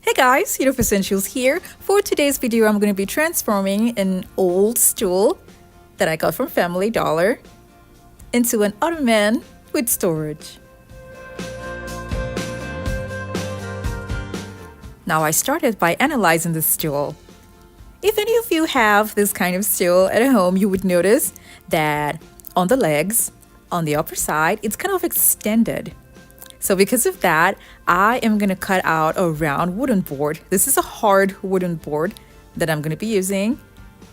Hey guys, Uniqueness here. For today's video, I'm going to be transforming an old stool that I got from Family Dollar into an Ottoman with storage. Now I started by analyzing the stool. If any of you have this kind of stool at home, you would notice that on the legs, on the upper side, it's kind of extended. So because of that, I am going to cut out a round wooden board. This is a hard wooden board that I'm going to be using,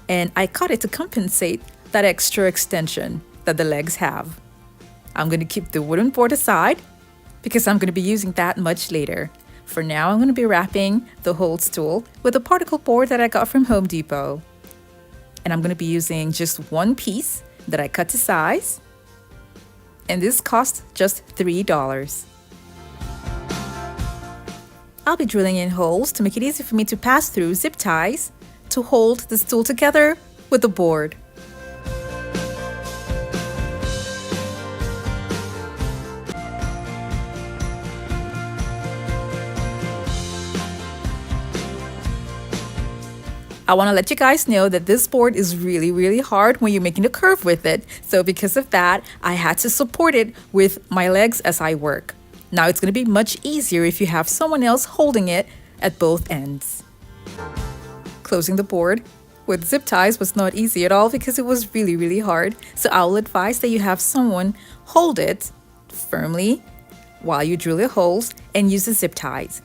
and I cut it to compensate that extra extension that the legs have. I'm going to keep the wooden board aside because I'm going to be using that much later. For now, I'm going to be wrapping the whole stool with a particle board that I got from Home Depot. And I'm going to be using just one piece that I cut to size. And this cost just $3. I'll be drilling in holes to make it easy for me to pass through zip ties to hold the stool together with the board. I want to let you guys know that this board is really hard when you're making a curve with it. So because of that, I had to support it with my legs as I work. Now it's going to be much easier if you have someone else holding it at both ends. Closing the board with zip ties was not easy at all because it was really hard. So I'll advise that you have someone hold it firmly while you drill your holes and use the zip ties.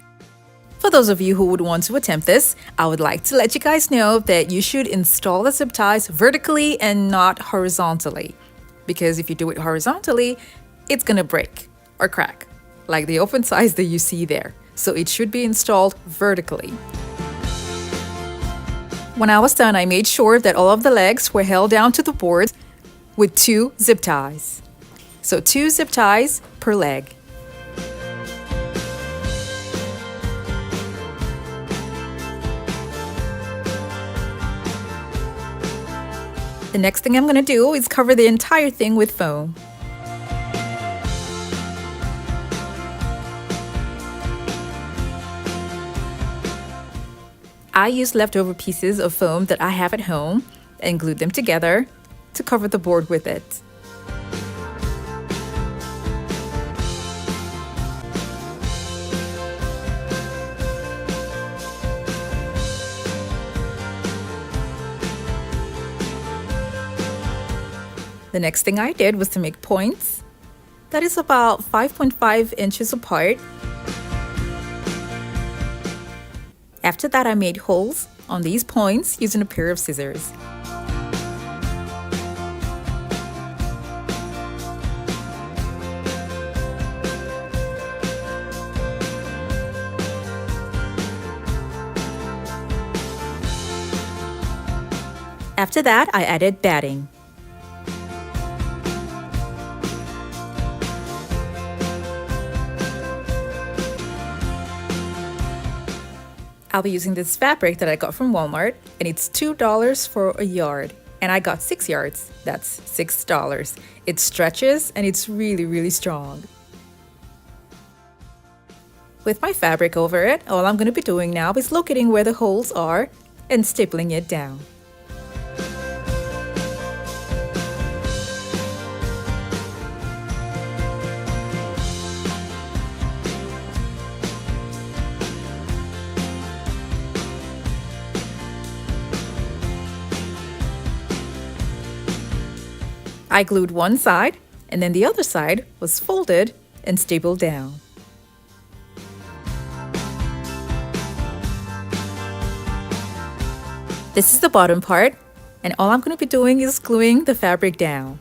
For those of you who would want to attempt this, I would like to let you guys know that you should install the zip ties vertically and not horizontally. Because if you do it horizontally, it's going to break or crack, like the open size that you see there. So it should be installed vertically. When I was done, I made sure that all of the legs were held down to the board with 2 zip ties. So 2 zip ties per leg. The next thing I'm going to do is cover the entire thing with foam. I used leftover pieces of foam that I have at home and glued them together to cover the board with it. The next thing I did was to make points. That is about 5.5 inches apart. After that, I made holes on these points using a pair of scissors. After that, I added batting. I'll be using this fabric that I got from Walmart, and it's $2 for a yard, and I got 6 yards. That's $6. It stretches and it's really strong. With my fabric over it, all I'm going to be doing now is locating where the holes are and stapling it down. I glued one side, and then the other side was folded and stapled down. This is the bottom part, and all I'm going to be doing is gluing the fabric down.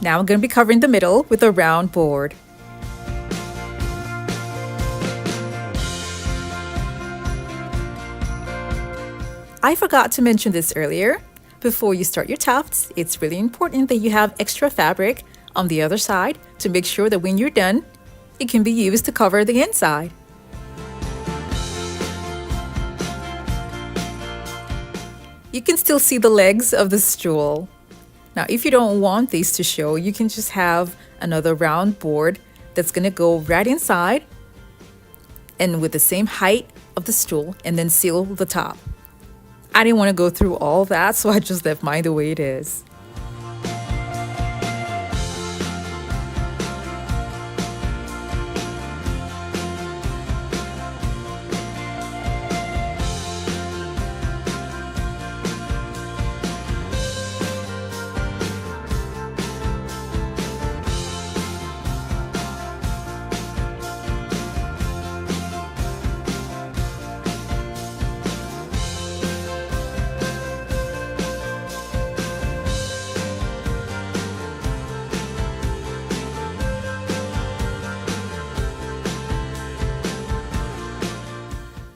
Now I'm going to be covering the middle with a round board. I forgot to mention this earlier. Before you start your tufts, it's really important that you have extra fabric on the other side to make sure that when you're done, it can be used to cover the inside. You can still see the legs of the stool. Now, if you don't want these to show, you can just have another round board that's gonna go right inside and with the same height of the stool, and then seal the top. I didn't want to go through all that, so I just left mine the way it is.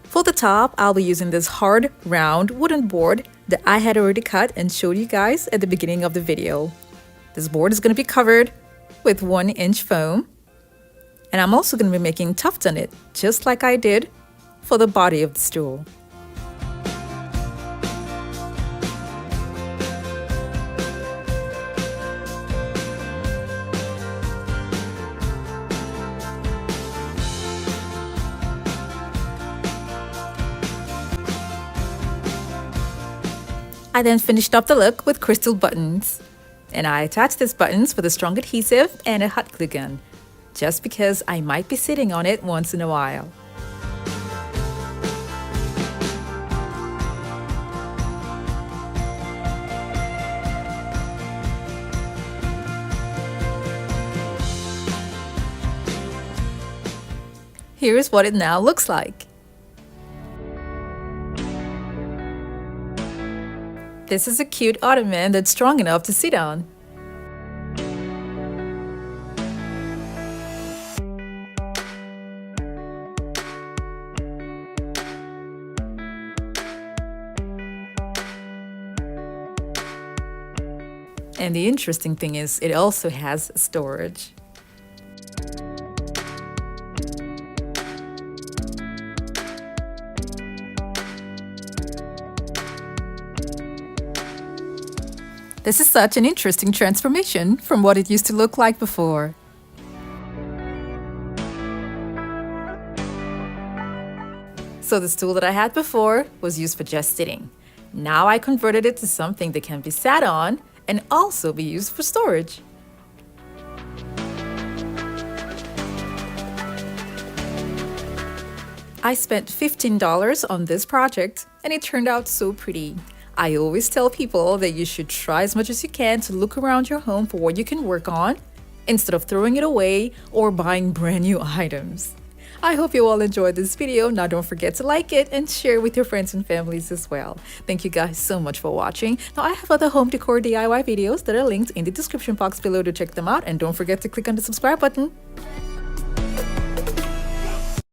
For the top, I'll be using this hard, round wooden board that I had already cut and showed you guys at the beginning of the video. This board is going to be covered with 1-inch foam, and I'm also going to be making tufts on it, just like I did for the body of the stool. I then finished up the look with crystal buttons, and I attached these buttons with a strong adhesive and a hot glue gun, just because I might be sitting on it once in a while. Here's what it now looks like. This is a cute ottoman that's strong enough to sit on. And the interesting thing is, it also has storage. This is such an interesting transformation from what it used to look like before. So the stool that I had before was used for just sitting. Now I converted it to something that can be sat on and also be used for storage. I spent $15 on this project, and it turned out so pretty. I always tell people that you should try as much as you can to look around your home for what you can work on instead of throwing it away or buying brand new items. I hope you all enjoyed this video. Now don't forget to like it and share with your friends and families as well. Thank you guys so much for watching. Now I have other home decor DIY videos that are linked in the description box below to check them out, and don't forget to click on the subscribe button.